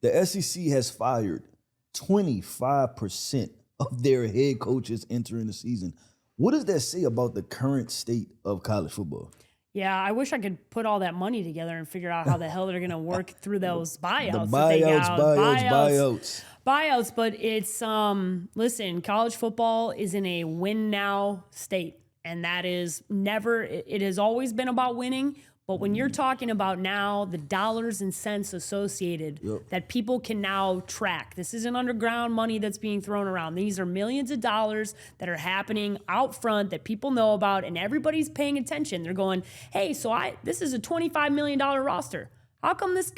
The SEC has fired 25% of their head coaches entering the season. What does that say about the current state of college football? Yeah, I wish I could put all that money together and figure out how the hell they're going to work through those buyouts. Buyouts. But it's, listen, college football is in a win now state. And that is it has always been about winning. But when you're talking about now the dollars and cents associated that people can now track, this isn't underground money that's being thrown around. These are millions of dollars that are happening out front that people know about, and everybody's paying attention. They're going, hey, this is a $25 million roster. How come this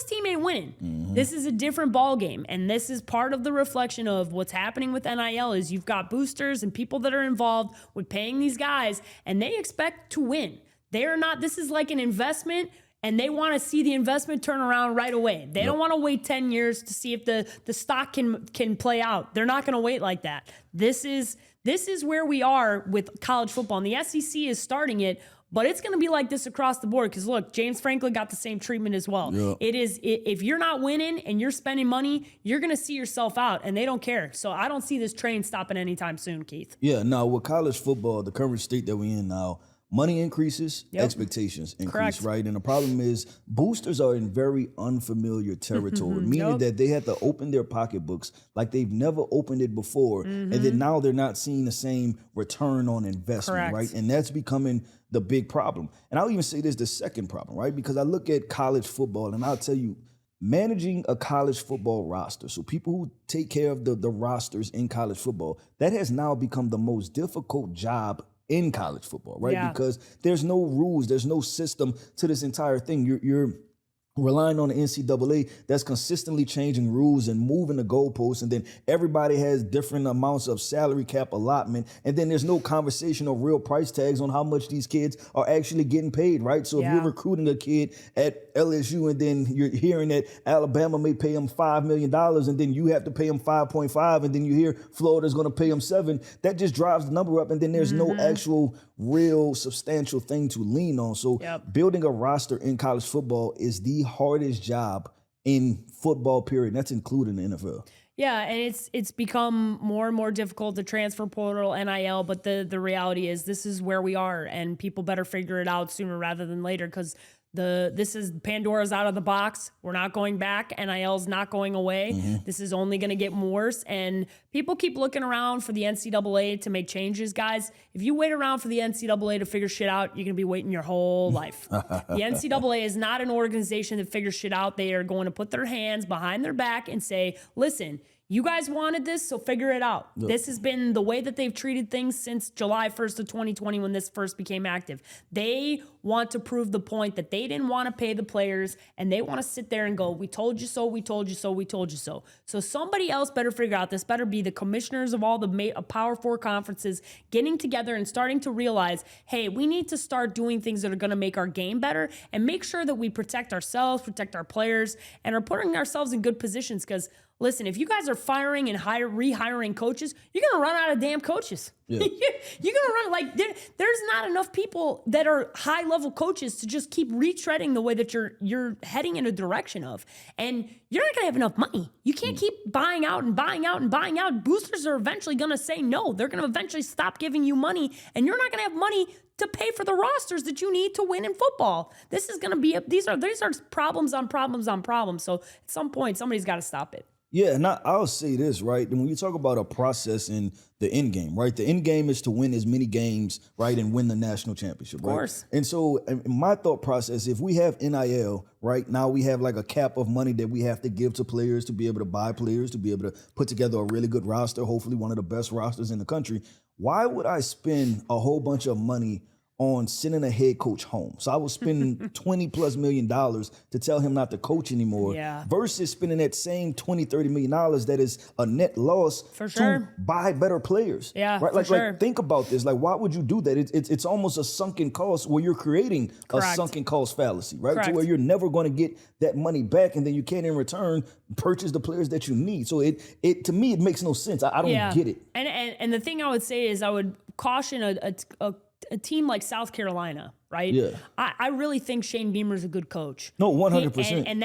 team ain't winning? Mm-hmm. This is a different ball game, and this is part of the reflection of what's happening with NIL is you've got boosters and people that are involved with paying these guys, and they expect to win. They're not, this is like an investment, and they want to see the investment turn around right away. They don't want to wait 10 years to see if the stock can play out. They're not going to wait like that. This is where we are with college football, and the SEC is starting it, but it's going to be like this across the board because, look, James Franklin got the same treatment as well. Yeah. If you're not winning and you're spending money, you're going to see yourself out, and they don't care. So I don't see this train stopping anytime soon, Keith. Yeah, no, with college football, the current state that we're in now, money increases, expectations increase, correct, right? And the problem is boosters are in very unfamiliar territory, meaning that they have to open their pocketbooks like they've never opened it before. And then now they're not seeing the same return on investment, correct, right? And that's becoming the big problem. And I'll even say this, the second problem, right? Because I look at college football and I'll tell you, managing a college football roster, so people who take care of the rosters in college football, that has now become the most difficult job in college football, right? Yeah. Because there's no rules, there's no system to this entire thing. You're relying on the NCAA that's consistently changing rules and moving the goalposts, and then everybody has different amounts of salary cap allotment, and then there's no conversation or real price tags on how much these kids are actually getting paid, right? So if you're recruiting a kid at LSU and then you're hearing that Alabama may pay him $5 million and then you have to pay him 5.5, and then you hear Florida's going to pay him 7, that just drives the number up, and then there's no actual real substantial thing to lean on. So building a roster in college football is the hardest job in football, period. That's including the NFL. Yeah, and it's become more and more difficult to transfer portal, NIL, but the reality is this is where we are, and people better figure it out sooner rather than later, because this is Pandora's out of the box. We're not going back. NIL's not going away. This is only going to get worse. And people keep looking around for the NCAA to make changes. Guys, if you wait around for the NCAA to figure shit out, you're going to be waiting your whole life. The NCAA is not an organization that figures shit out. They are going to put their hands behind their back and say, listen, you guys wanted this, so figure it out. Yep. This has been the way that they've treated things since July 1st of 2020 when this first became active. They want to prove the point that they didn't want to pay the players, and they want to sit there and go, we told you so, we told you so, we told you so. So somebody else better figure out this. Better be the commissioners of all the Power 4 conferences getting together and starting to realize, hey, we need to start doing things that are going to make our game better and make sure that we protect ourselves, protect our players, and are putting ourselves in good positions. Because listen, if you guys are firing and rehiring coaches, you're going to run out of damn coaches. Yeah. You're going to run, there's not enough people that are high-level coaches to just keep retreading the way that you're heading in a direction of. And you're not going to have enough money. You can't keep buying out and buying out and buying out. Boosters are eventually going to say no. They're going to eventually stop giving you money, and you're not going to have money to pay for the rosters that you need to win in football. This is going to be, these are problems on problems on problems. So at some point, somebody's got to stop it. Yeah, and I'll say this, right? And when you talk about a process in the end game, right? The end game is to win as many games, right, and win the national championship, right? Of course. And so in my thought process, if we have NIL, right, now we have like a cap of money that we have to give to players to be able to buy players, to be able to put together a really good roster, hopefully one of the best rosters in the country. Why would I spend a whole bunch of money on sending a head coach home? So I was spending $20+ million to tell him not to coach anymore versus spending that same $20-30 million that is a net loss to buy better players. Yeah, right? Like think about this. Like, why would you do that? It's almost a sunken cost where you're creating a sunken cost fallacy, right? To where you're never going to get that money back, and then you can't in return purchase the players that you need. So it to me, it makes no sense. I don't get it. And the thing I would say is I would caution a a team like South Carolina, right? Yeah. I really think Shane Beamer's a good coach. No, 100%. And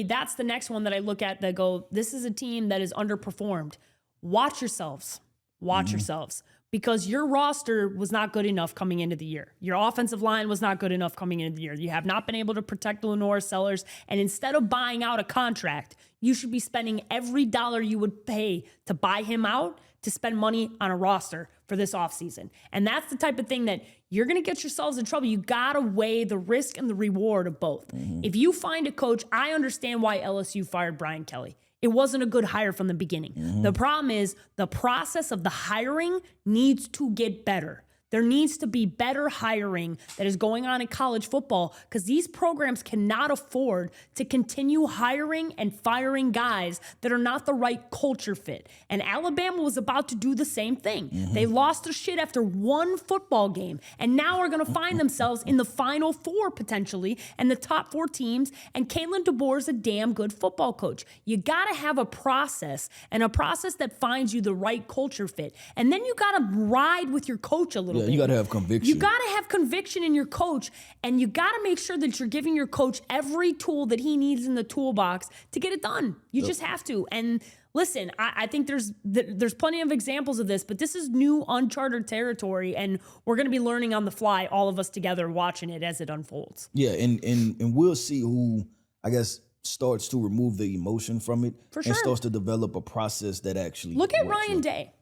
that's the next one that I look at that go, this is a team that is underperformed. Watch yourselves. Watch yourselves. Because your roster was not good enough coming into the year. Your offensive line was not good enough coming into the year. You have not been able to protect Lenore Sellers. And instead of buying out a contract, you should be spending every dollar you would pay to buy him out to spend money on a roster for this offseason. And that's the type of thing that you're going to get yourselves in trouble. You got to weigh the risk and the reward of both. If you find a coach, I understand why LSU fired Brian Kelly. It wasn't a good hire from the beginning. The problem is the process of the hiring needs to get better. There needs to be better hiring that is going on in college football because these programs cannot afford to continue hiring and firing guys that are not the right culture fit. And Alabama was about to do the same thing. They lost their shit after one football game and now are going to find themselves in the Final Four potentially and the top 4 teams. And Kalen DeBoer is a damn good football coach. You got to have a process and a process that finds you the right culture fit. And then you got to ride with your coach a little bit. You got to have conviction. You got to have conviction in your coach, and you got to make sure that you're giving your coach every tool that he needs in the toolbox to get it done. You just have to. And listen, I think there's plenty of examples of this, but this is new uncharted territory, and we're going to be learning on the fly, all of us together, watching it as it unfolds. Yeah, and we'll see who, I guess, starts to remove the emotion from it and starts to develop a process that actually Look at works. Ryan Day.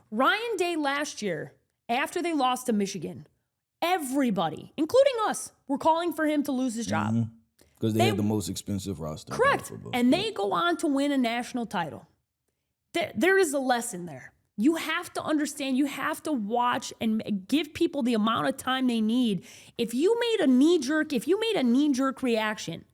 Ryan Day last year, after they lost to Michigan, everybody, including us, were calling for him to lose his job. Because they have the most expensive roster. Correct. And they go on to win a national title. There is a lesson there. You have to understand, you have to watch and give people the amount of time they need. If you made a knee-jerk reaction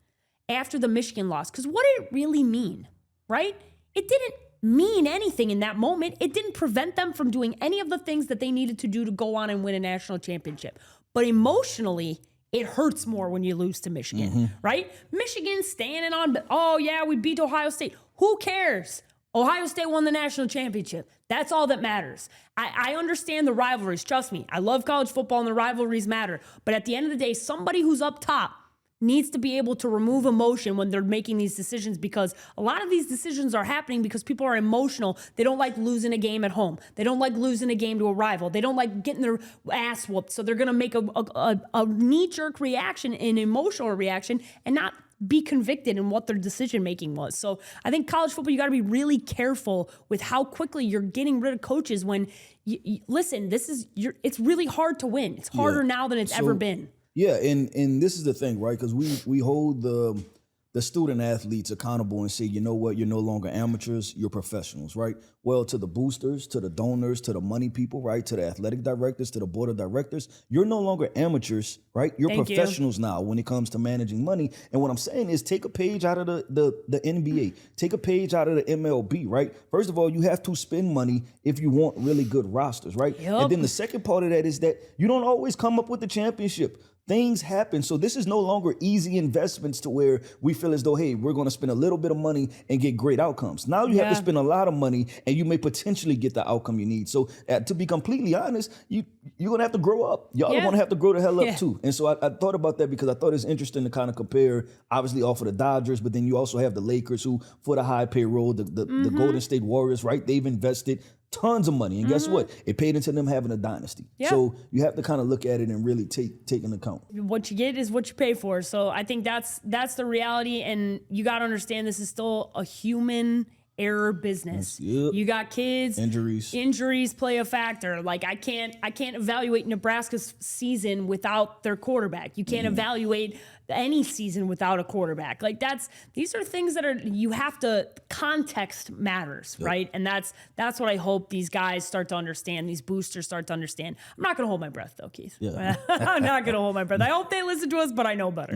after the Michigan loss, because what did it really mean, right? It didn't mean anything in that moment. It didn't prevent them from doing any of the things that they needed to do to go on and win a national championship. But emotionally, it hurts more when you lose to Michigan, right? Michigan standing on, oh yeah, we beat Ohio State. Who cares? Ohio State won the national championship. That's all that matters. I understand the rivalries. Trust me, I love college football and the rivalries matter. But at the end of the day, somebody who's up top needs to be able to remove emotion when they're making these decisions, because a lot of these decisions are happening because people are emotional. They don't like losing a game at home. They don't like losing a game to a rival. They don't like getting their ass whooped. So they're going to make a knee-jerk reaction, an emotional reaction, and not be convicted in what their decision-making was. So I think college football, you got to be really careful with how quickly you're getting rid of coaches when, listen, it's really hard to win. It's harder now than it's ever been. Yeah, and this is the thing, right? Because we hold the student athletes accountable and say, you know what, you're no longer amateurs, you're professionals, right? Well, to the boosters, to the donors, to the money people, right? To the athletic directors, to the board of directors, you're no longer amateurs, right? You're professionals now when it comes to managing money. And what I'm saying is take a page out of the NBA, take a page out of the MLB, right? First of all, you have to spend money if you want really good rosters, right? Yep. And then the second part of that is that you don't always come up with the championship. Things happen. So this is no longer easy investments to where we feel as though, hey, we're going to spend a little bit of money and get great outcomes. Now you have to spend a lot of money and you may potentially get the outcome you need. So to be completely honest, you're going to have to grow up. Y'all are going to have to grow the hell up too. And so I thought about that because I thought it's interesting to kind of compare, obviously off of the Dodgers, but then you also have the Lakers who, for the high payroll, the Golden State Warriors, right? They've invested tons of money. And guess what? It paid into them having a dynasty. Yeah. So you have to kind of look at it and really take into account. What you get is what you pay for. So I think that's the reality. And you got to understand this is still a human error business. Yep. You got kids. Injuries play a factor. Like I can't evaluate Nebraska's season without their quarterback. You can't evaluate any season without a quarterback. Like these are things that you have to, context matters, right? And that's what I hope these guys start to understand, these boosters start to understand. I'm not going to hold my breath though, Keith. Yeah. I'm not going to hold my breath. I hope they listen to us, but I know better.